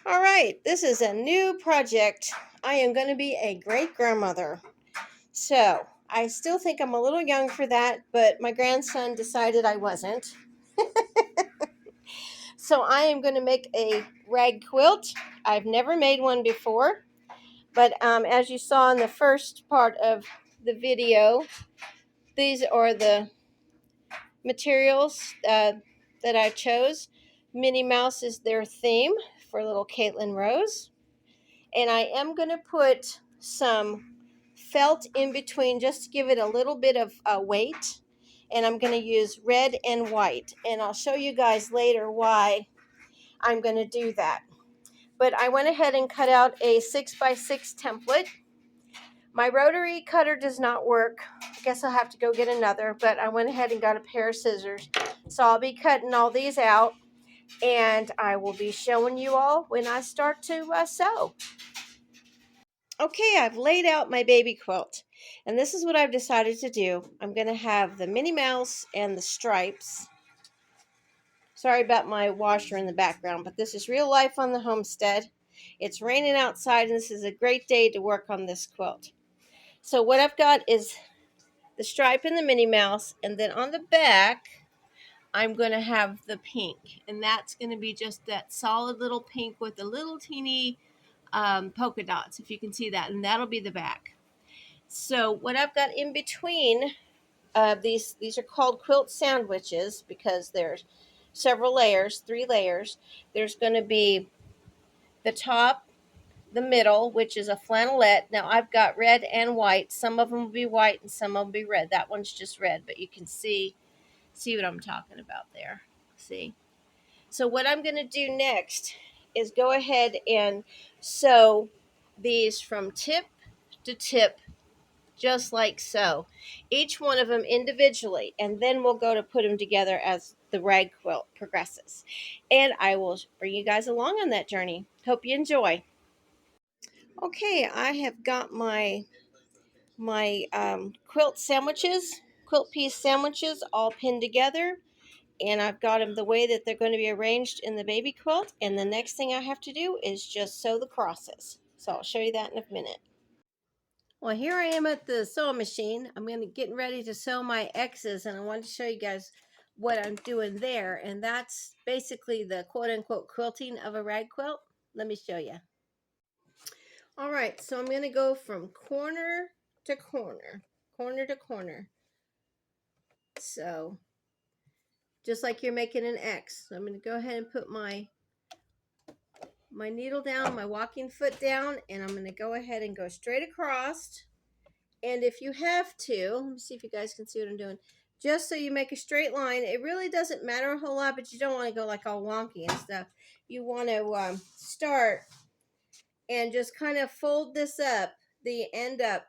All right, this is a new project. I am going to be a great grandmother. So I still think I'm a little young for that, but my grandson decided I wasn't. So I am going to make a rag quilt. I've never made one before, but as you saw in the first part of the video, these are the materials that I chose. Minnie Mouse is their theme for little Caitlin Rose. And I am going to put some felt in between just to give it a little bit of weight. And I'm going to use red and white. And I'll show you guys later why I'm going to do that. But I went ahead and cut out a 6x6 template. My rotary cutter does not work. I guess I'll have to go get another, but I went ahead and got a pair of scissors. So I'll be cutting all these out, and I will be showing you all when I start to sew. Okay, I've laid out my baby quilt, and this is what I've decided to do. I'm going to have the Minnie Mouse and the stripes. Sorry about my washer in the background, but this is real life on the homestead. It's raining outside, and this is a great day to work on this quilt. So what I've got is the stripe and the Minnie Mouse, and then on the back, I'm going to have the pink, and that's going to be just that solid little pink with the little teeny polka dots, if you can see that, and that'll be the back. So what I've got in between, these are called quilt sandwiches because there's several layers, 3 layers. There's going to be the top, the middle, which is a flannelette. Now I've got red and white. Some of them will be white and some of them will be red. That one's just red, but you can see what I'm talking about there. See? So what I'm going to do next is go ahead and sew these from tip to tip, just like so. Each one of them individually, and then we'll go to put them together as the rag quilt progresses. And I will bring you guys along on that journey. Hope you enjoy. Okay, I have got my quilt sandwiches, quilt piece sandwiches all pinned together, and I've got them the way that they're going to be arranged in the baby quilt. And the next thing I have to do is just sew the crosses. So I'll show you that in a minute. Well, here I am at the sewing machine. I'm getting ready to sew my X's, and I wanted to show you guys what I'm doing there. And that's basically the quote-unquote quilting of a rag quilt. Let me show you. All right, so I'm going to go from corner to corner, corner to corner. So just like you're making an X. So I'm going to go ahead and put my needle down, my walking foot down, and I'm going to go ahead and go straight across. And if you have to, let me see if you guys can see what I'm doing. Just so you make a straight line. It really doesn't matter a whole lot, but you don't want to go like all wonky and stuff. You want to start and just kind of fold this up, the end up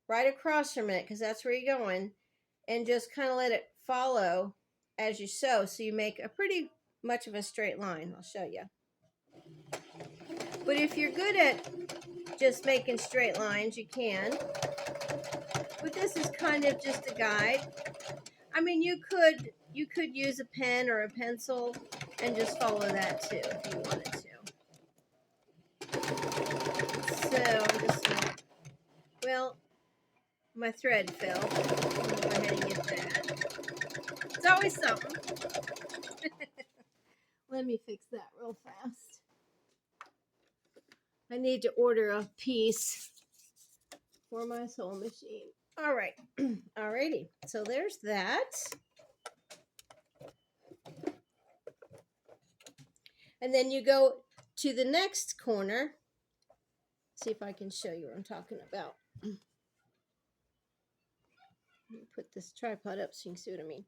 right across from it, because that's where you're going, and just kind of let it follow as you sew, so you make a pretty much of a straight line. I'll show you. But if you're good at just making straight lines, you can. But this is kind of just a guide. I mean, you could use a pen or a pencil and just follow that too if you wanted to. So I'm just gonna, well, my thread fell. I'm gonna go ahead and get that. It's always something. Let me fix that real fast. I need to order a piece for my sewing machine. All right. Alrighty. So there's that. And then you go to the next corner. See if I can show you what I'm talking about. Let me put this tripod up so you can see what I mean.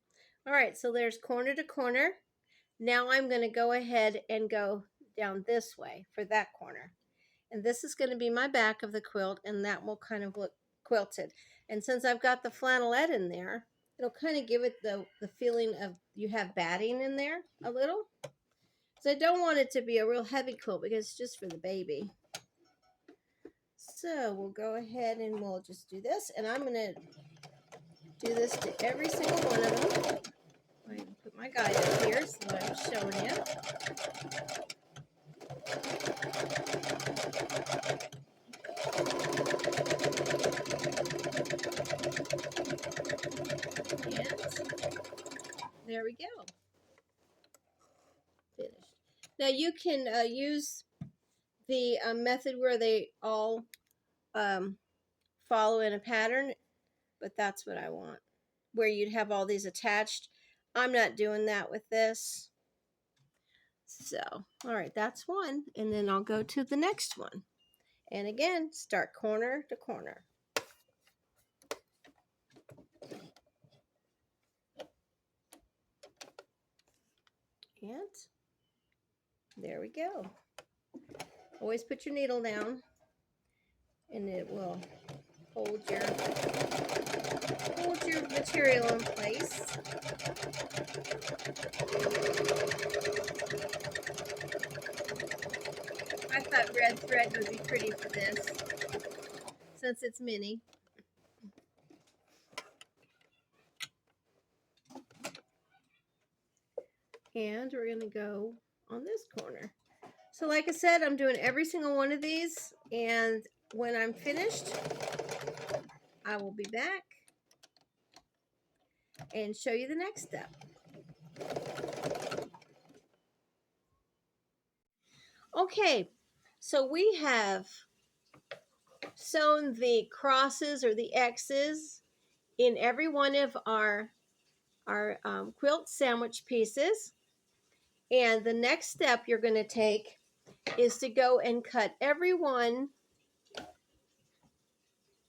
All right, so there's corner to corner. Now I'm going to go ahead and go down this way for that corner. And this is going to be my back of the quilt, and that will kind of look quilted. And since I've got the flannelette in there, it'll kind of give it the feeling of you have batting in there a little. So I don't want it to be a real heavy quilt because it's just for the baby. So we'll go ahead and we'll just do this. And I'm going to do this to every single one of them. I'm going to put my guide up here so I'm showing you. we go. Finished. Now you can use the method where they all follow in a pattern, but that's what I want, where you'd have all these attached. I'm not doing that with this. So, all right, that's one. And then I'll go to the next one. And again, start corner to corner. And there we go. Always put your needle down and it will hold your material in place. I thought red thread would be pretty for this, since it's mini. And we're going to go on this corner. So like I said, I'm doing every single one of these, and when I'm finished, I will be back and show you the next step. Okay, so we have sewn the crosses or the X's in every one of our quilt sandwich pieces. And the next step you're going to take is to go and cut every one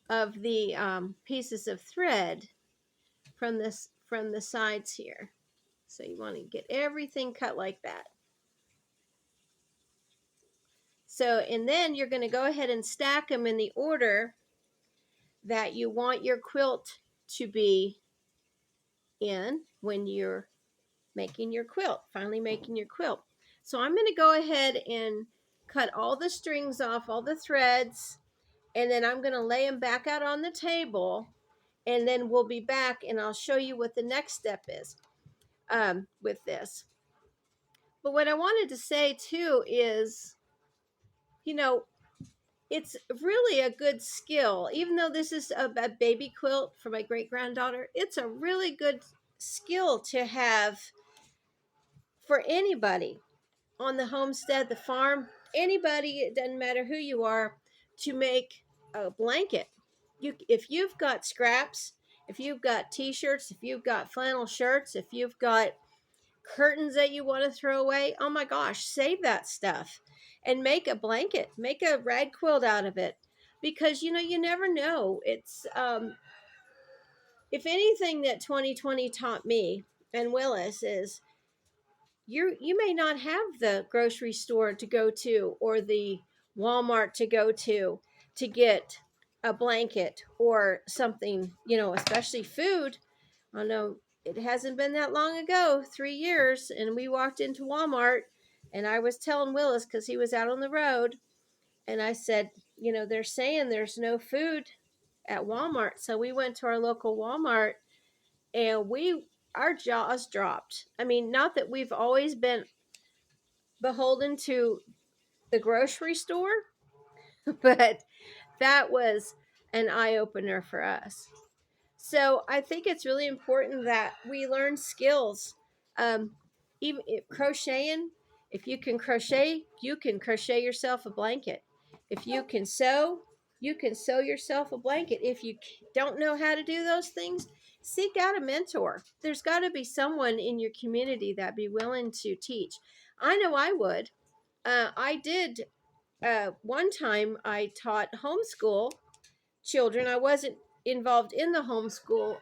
of the pieces of thread from the sides here. So you want to get everything cut like that. So, and then you're going to go ahead and stack them in the order that you want your quilt to be in when you're making your quilt, finally making your quilt. So I'm going to go ahead and cut all the strings off, all the threads, and then I'm going to lay them back out on the table, and then we'll be back and I'll show you what the next step is with this. But what I wanted to say too is, you know, it's really a good skill. Even though this is a baby quilt for my great-granddaughter, it's a really good skill to have for anybody on the homestead, the farm, anybody, it doesn't matter who you are, to make a blanket. If you've got scraps, if you've got t-shirts, if you've got flannel shirts, if you've got curtains that you want to throw away, oh my gosh, save that stuff and make a blanket, make a rag quilt out of it, because you never know. It's if anything that 2020 taught me and Willis is you may not have the grocery store to go to or the Walmart to go to get a blanket or something, especially food. I know it hasn't been that long ago, 3 years, and we walked into Walmart and I was telling Willis, because he was out on the road, and I said, they're saying there's no food at Walmart. So we went to our local Walmart and our jaws dropped. I mean, not that we've always been beholden to the grocery store, but that was an eye-opener for us. So I think it's really important that we learn skills. Even crocheting, if you can crochet yourself a blanket. If you can sew yourself a blanket. If you don't know how to do those things, seek out a mentor. There's got to be someone in your community that be willing to teach. I know I would. I did one time. I taught homeschool children. I wasn't involved in the homeschool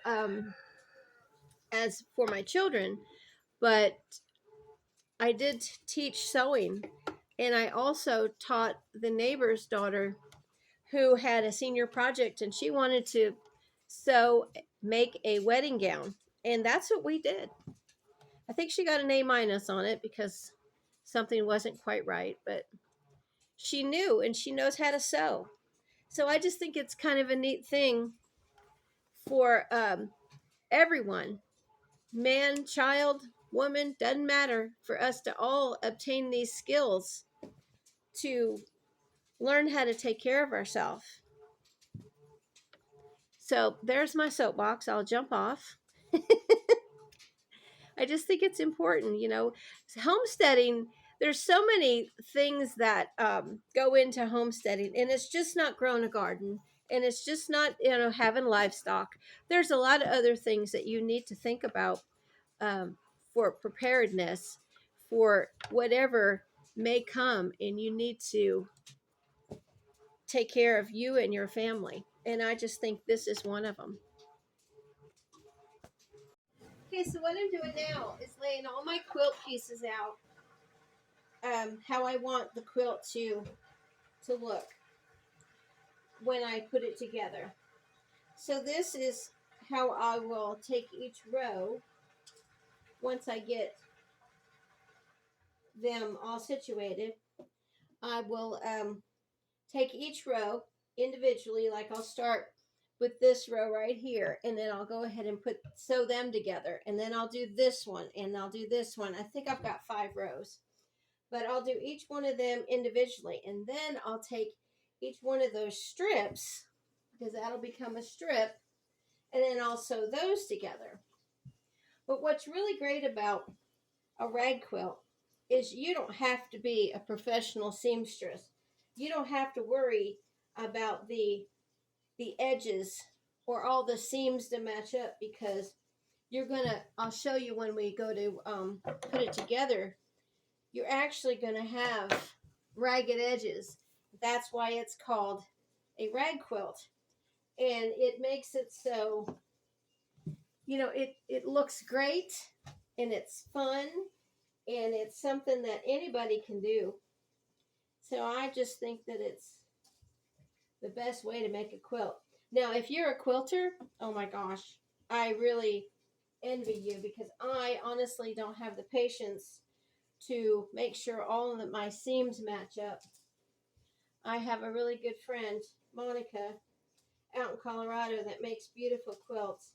as for my children, but I did teach sewing, and I also taught the neighbor's daughter who had a senior project, and she wanted to make a wedding gown, and that's what we did. I think she got an A- on it because something wasn't quite right, but she knew, and she knows how to sew. So I just think it's kind of a neat thing for everyone, man, child, woman, doesn't matter, for us to all obtain these skills to learn how to take care of ourselves. So there's my soapbox. I'll jump off. I just think it's important, homesteading. There's so many things that go into homesteading, and it's just not growing a garden, and it's just not having livestock. There's a lot of other things that you need to think about for preparedness for whatever may come, and you need to take care of you and your family. And I just think this is one of them. Okay, so what I'm doing now is laying all my quilt pieces out, how I want the quilt to look when I put it together. So this is how I will take each row once I get them all situated. I will take each row individually, like I'll start with this row right here, and then I'll go ahead and sew them together, and then I'll do this one, and I'll do this one. I think I've got 5 rows, but I'll do each one of them individually, and then I'll take each one of those strips, because that'll become a strip, and then I'll sew those together. But what's really great about a rag quilt is you don't have to be a professional seamstress. You don't have to worry about the edges or all the seams to match up, because I'll show you when we go to put it together, you're actually gonna have ragged edges. That's why it's called a rag quilt. And it makes it so, it looks great, and it's fun, and it's something that anybody can do. So I just think that it's the best way to make a quilt. Now, if you're a quilter, oh my gosh, I really envy you, because I honestly don't have the patience to make sure all of my seams match up. I have a really good friend, Monica, out in Colorado, that makes beautiful quilts,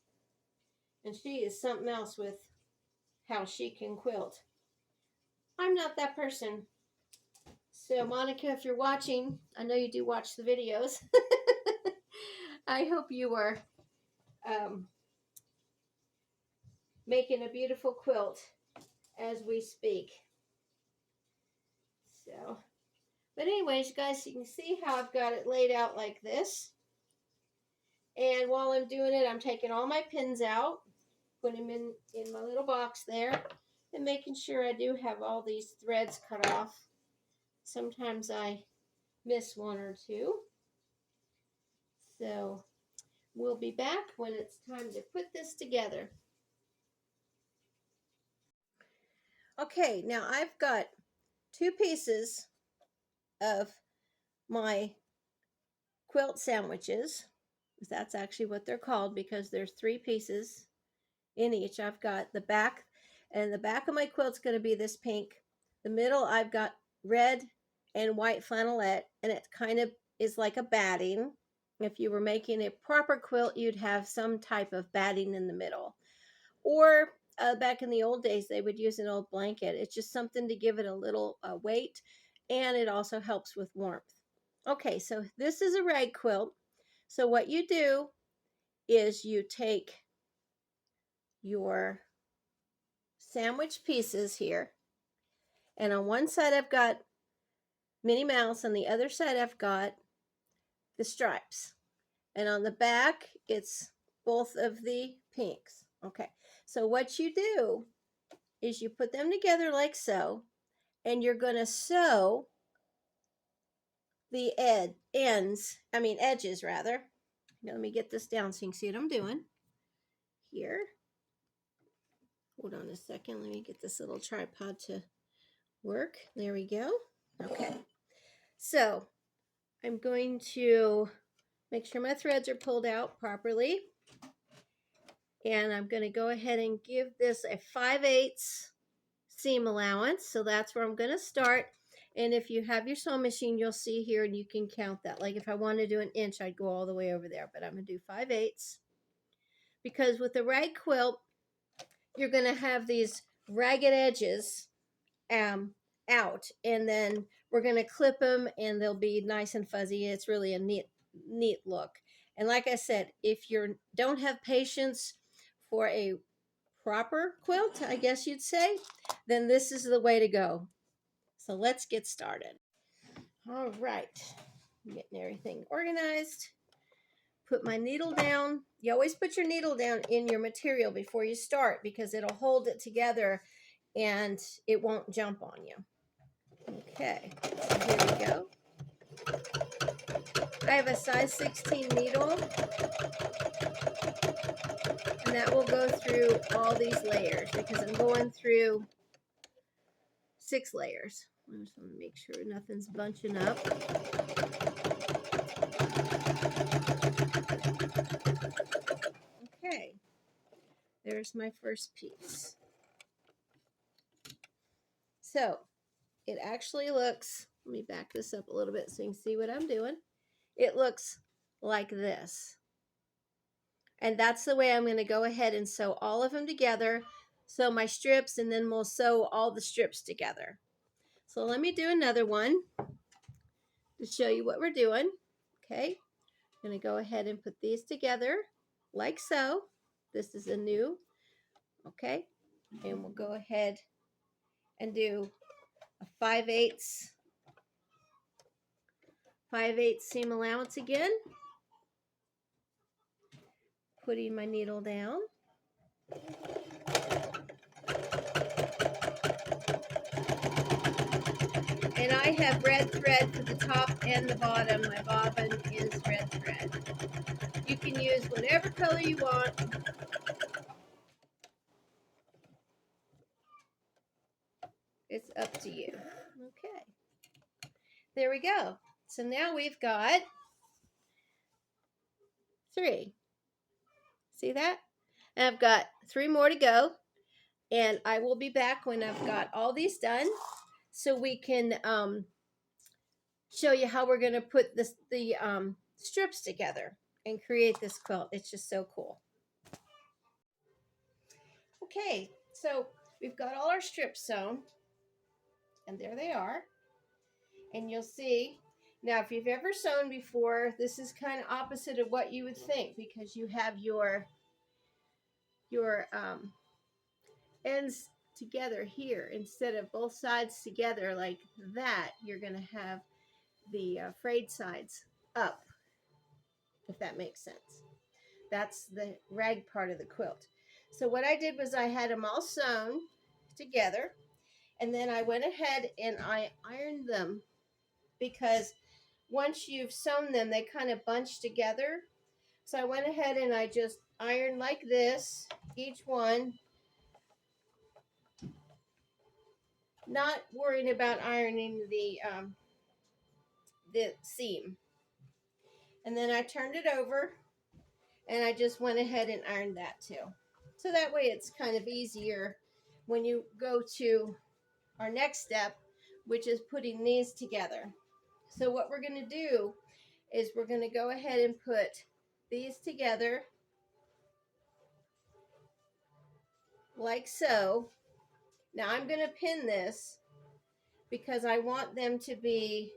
and she is something else with how she can quilt. I'm not that person. So Monica, if you're watching, I know you do watch the videos. I hope you are making a beautiful quilt as we speak. So, but anyways, guys, you can see how I've got it laid out like this. And while I'm doing it, I'm taking all my pins out, putting them in my little box there, and making sure I do have all these threads cut off. Sometimes I miss one or two. So we'll be back when it's time to put this together. Okay, now I've got 2 pieces of my quilt sandwiches. That's actually what they're called, because there's 3 pieces in each. I've got the back, and the back of my quilt's going to be this pink. The middle, I've got red and white flannelette, and it kind of is like a batting. If you were making a proper quilt, you'd have some type of batting in the middle. Or back in the old days, they would use an old blanket. It's just something to give it a little weight, and it also helps with warmth. Okay, so this is a rag quilt. So what you do is you take your sandwich pieces here, and on one side I've got Minnie Mouse, on the other side I've got the stripes, and on the back it's both of the pinks. Okay, so what you do is you put them together like so, and you're going to sew the edges rather. Now let me get this down so you can see what I'm doing here. Hold on a second, let me get this little tripod to work. There we go. Okay, so I'm going to make sure my threads are pulled out properly, and I'm going to go ahead and give this a 5/8 seam allowance. So that's where I'm going to start. And if you have your sewing machine, you'll see here, and you can count that. Like if I want to do an inch, I'd go all the way over there, but I'm going to do 5/8, because with the rag quilt, you're going to have these ragged edges out, and then we're going to clip them, and they'll be nice and fuzzy. It's really a neat look. And like I said, if you don't have patience for a proper quilt, I guess you'd say, then this is the way to go. So let's get started. All right, I'm getting everything organized. Put my needle down. You always put your needle down in your material before you start because it'll hold it together and it won't jump on you. Okay, so here we go. I have a size 16 needle, and that will go through all these layers because I'm going through 6 layers. I just want to make sure nothing's bunching up. Okay, there's my first piece. So it actually looks, let me back this up a little bit so you can see what I'm doing. It looks like this. And that's the way I'm going to go ahead and sew all of them together. Sew my strips, and then we'll sew all the strips together. So let me do another one to show you what we're doing. Okay, I'm going to go ahead and put these together like so. This is a new, okay, and we'll go ahead and do a 5/8 seam allowance again. Putting my needle down. And I have red thread for the top and the bottom. My bobbin is red thread. You can use whatever color you want. It's up to you. Okay. There we go. So now we've got 3. See that? And I've got 3 more to go. And I will be back when I've got all these done so we can show you how we're going to put the strips together and create this quilt. It's just so cool. Okay, so we've got all our strips sewn, and there they are. And you'll see, now if you've ever sewn before, this is kind of opposite of what you would think because you have your ends together here instead of both sides together like that. You're going to have the frayed sides up, if that makes sense. That's the rag part of the quilt. So what I did was I had them all sewn together, and then I went ahead and I ironed them because once you've sewn them, they kind of bunch together. So I went ahead and I just ironed like this, each one, not worrying about ironing the seam. And then I turned it over and I just went ahead and ironed that too. So that way it's kind of easier when you go to our next step, which is putting these together. So what we're going to do is we're going to go ahead and put these together like so. Now I'm going to pin this because I want them to be,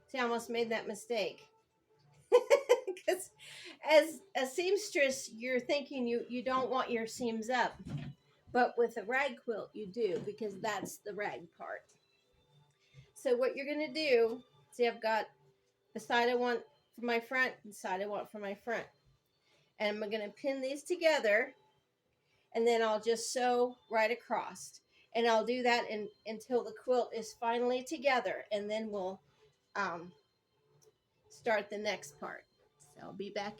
see, I almost made that mistake. Because as a seamstress, you're thinking you don't want your seams up. But with a rag quilt, you do, because that's the rag part. So what you're going to do, see, I've got the side I want for my front and the side I want for my front. And I'm going to pin these together, and then I'll just sew right across. And I'll do that until the quilt is finally together, and then we'll start the next part. So I'll be back.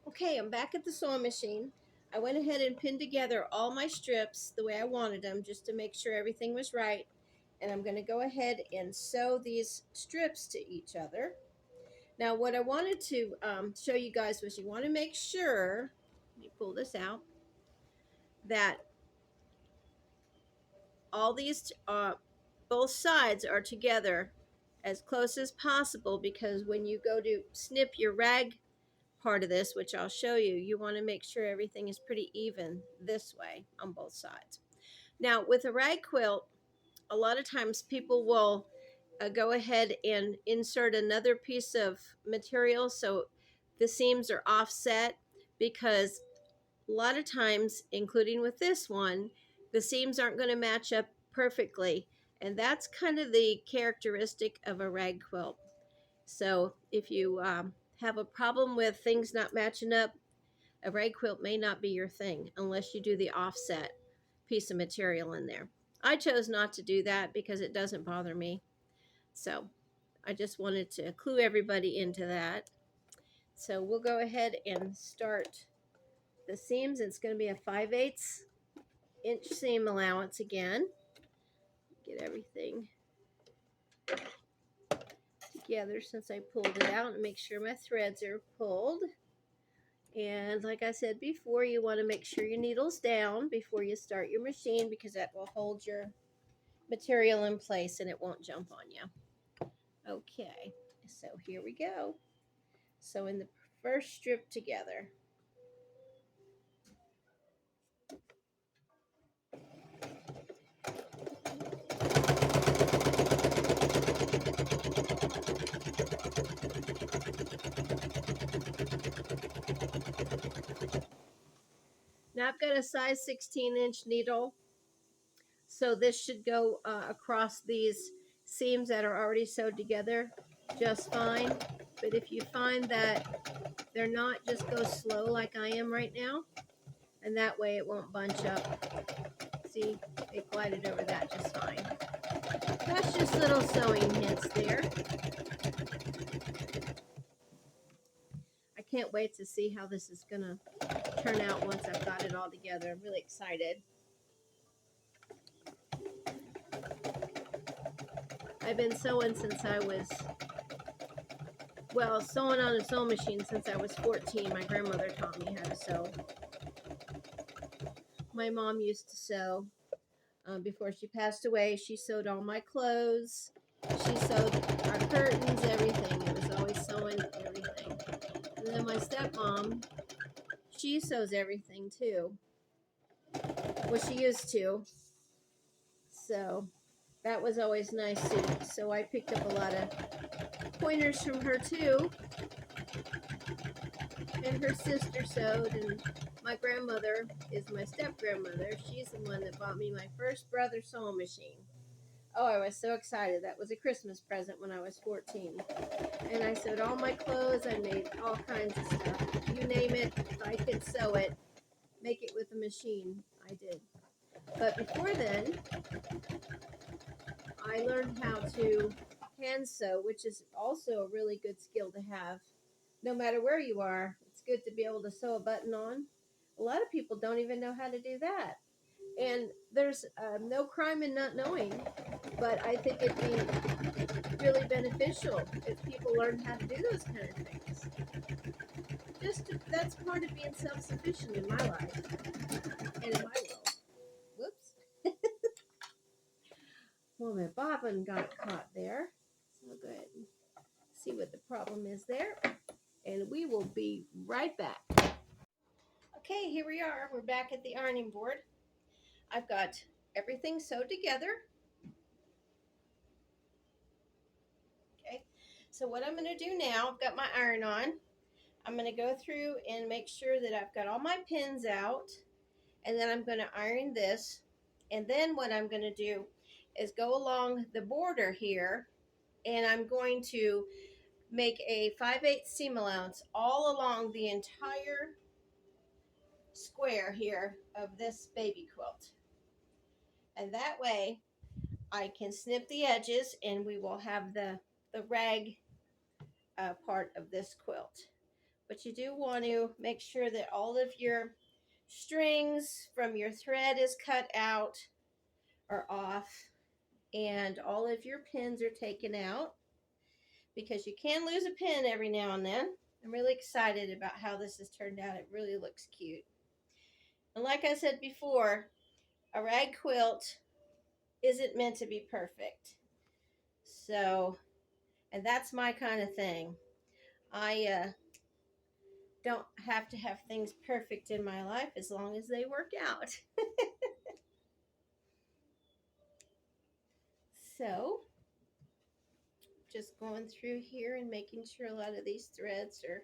Okay, I'm back at the sewing machine. I went ahead and pinned together all my strips the way I wanted them, just to make sure everything was right. And I'm going to go ahead and sew these strips to each other. Now what I wanted to show you guys was you want to make sure, let me pull this out, that all these both sides are together as close as possible, because when you go to snip your rag part of this, which I'll show you, you want to make sure everything is pretty even this way on both sides. Now with a rag quilt, a lot of times people will go ahead and insert another piece of material so the seams are offset, because a lot of times, including with this one, the seams aren't going to match up perfectly. And that's kind of the characteristic of a rag quilt. So if you have a problem with things not matching up, a rag quilt may not be your thing unless you do the offset piece of material in there. I chose not to do that because it doesn't bother me. So I just wanted to clue everybody into that. So we'll go ahead and start the seams. It's going to be a 5/8 inch seam allowance again. Get everything together since I pulled it out and make sure my threads are pulled. And like I said before, you want to make sure your needle's down before you start your machine because that will hold your material in place and it won't jump on you. Okay, so here we go. So in the first strip together, now I've got a size 16-inch needle, so this should go across these seams that are already sewed together just fine. But if you find that they're not, just go slow like I am right now, and that way it won't bunch up. See, it glided over that just fine. That's just little sewing hints there. I can't wait to see how this is going to turn out once I've got it all together. I'm really excited. I've been sewing since I was, well, sewing on a sewing machine since I was 14. My grandmother taught me how to sew. My mom used to sew. Before she passed away, she sewed all my clothes. She sewed our curtains, everything. It was always sewing everything. And then my stepmom, she sews everything too. Well, she used to. So that was always nice too. So I picked up a lot of pointers from her too. And her sister sewed, and my grandmother is my step-grandmother. She's the one that bought me my first brother sewing machine. Oh, I was so excited. That was a Christmas present when I was 14. And I sewed all my clothes. I made all kinds of stuff. You name it, if I could sew it, make it with a machine, I did. But before then, I learned how to hand sew, which is also a really good skill to have. No matter where you are, it's good to be able to sew a button on. A lot of people don't even know how to do that. And there's no crime in not knowing, but I think it'd be really beneficial if people learn how to do those kind of things. That's part of being self-sufficient in my life and in my world. Whoops. Well, my bobbin got caught there. So I'll go ahead and see what the problem is there. And we will be right back. Okay, here we are. We're back at the ironing board. I've got everything sewed together. Okay, so what I'm going to do now, I've got my iron on. I'm going to go through and make sure that I've got all my pins out. And then I'm going to iron this. And then what I'm going to do is go along the border here. And I'm going to make a 5/8 seam allowance all along the entire square here of this baby quilt. And that way I can snip the edges and we will have the rag part of this quilt. But you do want to make sure that all of your strings from your thread is cut out or off, and all of your pins are taken out, because you can lose a pin every now and then. I'm really excited about how this has turned out. It really looks cute. And like I said before, a rag quilt isn't meant to be perfect. So, and that's my kind of thing. I don't have to have things perfect in my life as long as they work out. So, just going through here and making sure a lot of these threads are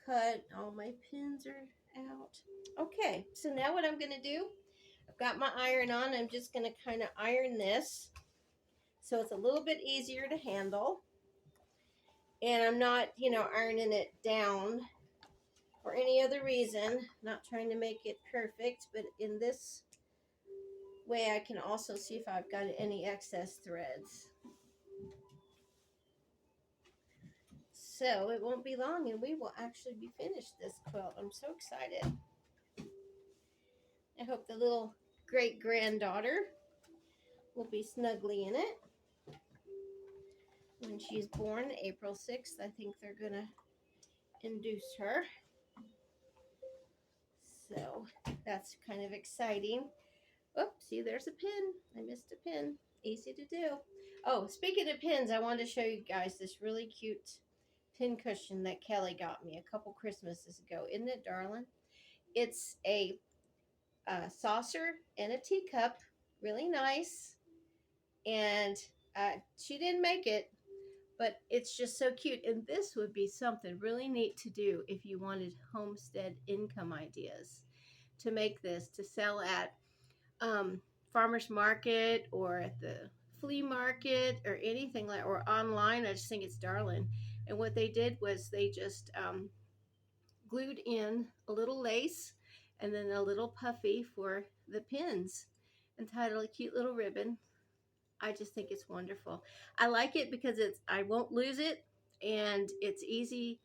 cut. All my pins are out. Okay, so now what I'm going to do, I've got my iron on. I'm just going to kind of iron this so it's a little bit easier to handle. And I'm not, ironing it down for any other reason. Not trying to make it perfect, but in this way I can also see if I've got any excess threads. So it won't be long and we will actually be finished this quilt. I'm so excited. I hope the little great granddaughter will be snugly in it when she's born April 6th. I think they're gonna induce her, so that's kind of exciting. Oops, see, there's a pin. I missed a pin. Easy to do. Oh, speaking of pins, I wanted to show you guys this really cute pin cushion that Kelly got me a couple Christmases ago. Isn't it darling? It's a saucer and a teacup. Really nice. And she didn't make it, but it's just so cute. And this would be something really neat to do if you wanted homestead income ideas, to make this to sell at farmers market or at the flea market or anything like, or online. I just think it's darling. And what they did was they just glued in a little lace and then a little puffy for the pins and tied a cute little ribbon. I just think it's wonderful. I like it because I won't lose it, and it's easy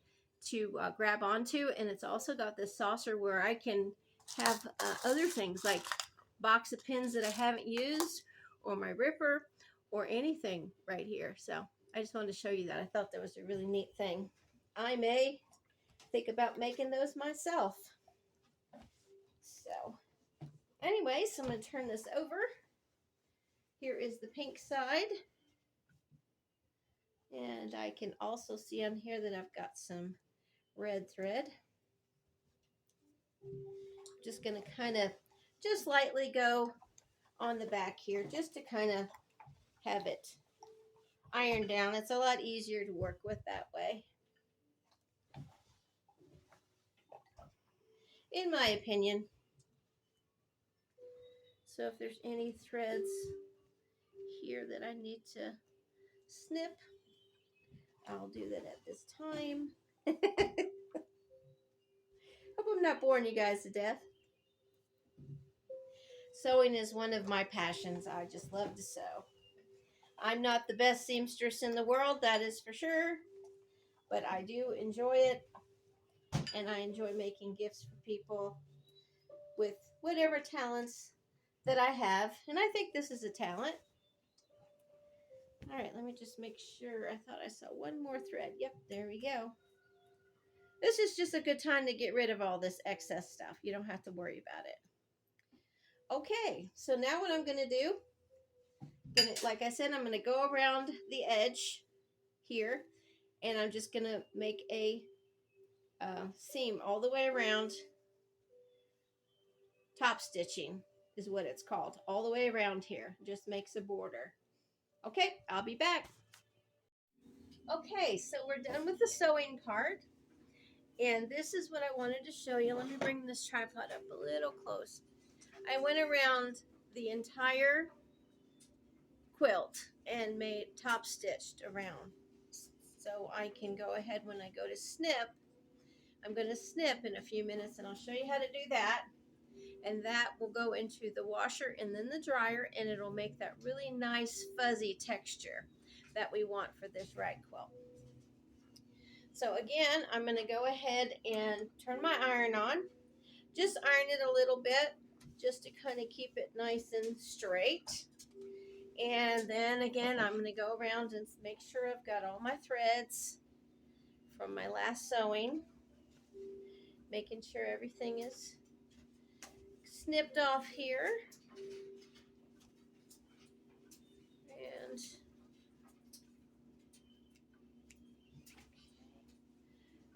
to grab onto, and it's also got this saucer where I can have other things like box of pins that I haven't used, or my ripper, or anything right here. So I just wanted to show you that. I thought that was a really neat thing. I may think about making those myself. So anyways, I'm going to turn this over. Here is the pink side. And I can also see on here that I've got some red thread. Just going to kind of just lightly go on the back here just to kind of have it ironed down. It's a lot easier to work with that way, in my opinion. So if there's any threads here that I need to snip, I'll do that at this time. Hope I'm not boring you guys to death. Sewing is one of my passions. I just love to sew. I'm not the best seamstress in the world, that is for sure, but I do enjoy it, and I enjoy making gifts for people with whatever talents that I have, and I think this is a talent. All right, let me just make sure. I thought I saw one more thread. Yep, there we go. This is just a good time to get rid of all this excess stuff. You don't have to worry about it. Okay, so now what I'm going to do, like I said, I'm going to go around the edge here, and I'm just going to make a seam all the way around. Top stitching is what it's called. All the way around here. Just makes a border. Okay, I'll be back. Okay, so we're done with the sewing part. And this is what I wanted to show you. Let me bring this tripod up a little close. I went around the entire quilt and made top stitched around. So I can go ahead when I go to snip. I'm going to snip in a few minutes, and I'll show you how to do that. And that will go into the washer and then the dryer, and it'll make that really nice fuzzy texture that we want for this rag quilt. So again, I'm going to go ahead and turn my iron on. Just iron it a little bit just to kind of keep it nice and straight. And then again, I'm going to go around and make sure I've got all my threads from my last sewing, making sure everything is snipped off here.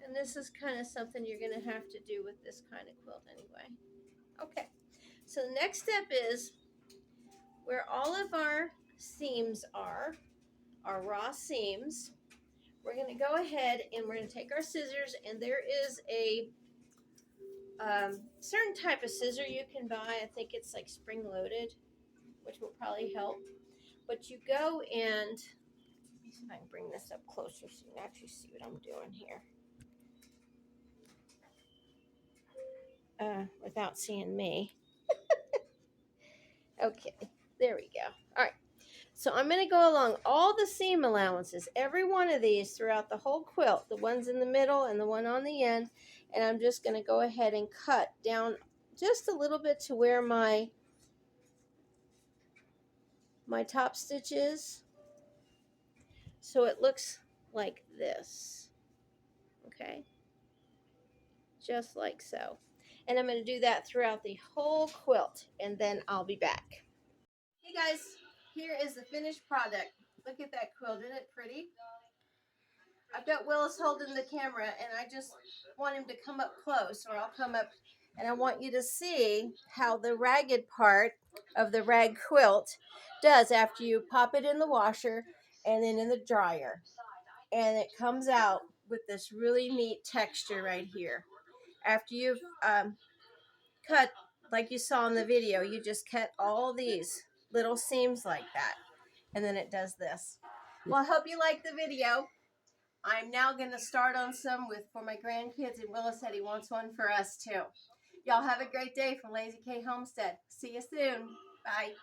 And this is kind of something you're going to have to do with this kind of quilt anyway. Okay, so the next step is where all of our seams are, our raw seams. We're going to go ahead and we're going to take our scissors, and there is a certain type of scissor you can buy. I think it's like spring loaded, which will probably help. But you go and, let me see if I can bring this up closer so you can actually see what I'm doing here. Without seeing me. Okay, there we go. All right. So I'm going to go along all the seam allowances, every one of these throughout the whole quilt, the ones in the middle and the one on the end, and I'm just going to go ahead and cut down just a little bit to where my top stitch is, so it looks like this. Okay, just like so. And I'm going to do that throughout the whole quilt, and then I'll be back. Hey guys, here is the finished product. Look at that quilt, isn't it pretty? I've got Willis holding the camera, and I just want him to come up close, or I'll come up, and I want you to see how the ragged part of the rag quilt does after you pop it in the washer and then in the dryer. And it comes out with this really neat texture right here. After you've cut, like you saw in the video, you just cut all these little seams like that, and then it does this. Well, I hope you liked the video. I'm now going to start on some for my grandkids, and Willis said he wants one for us too. Y'all have a great day from Lazy K Homestead. See you soon. Bye.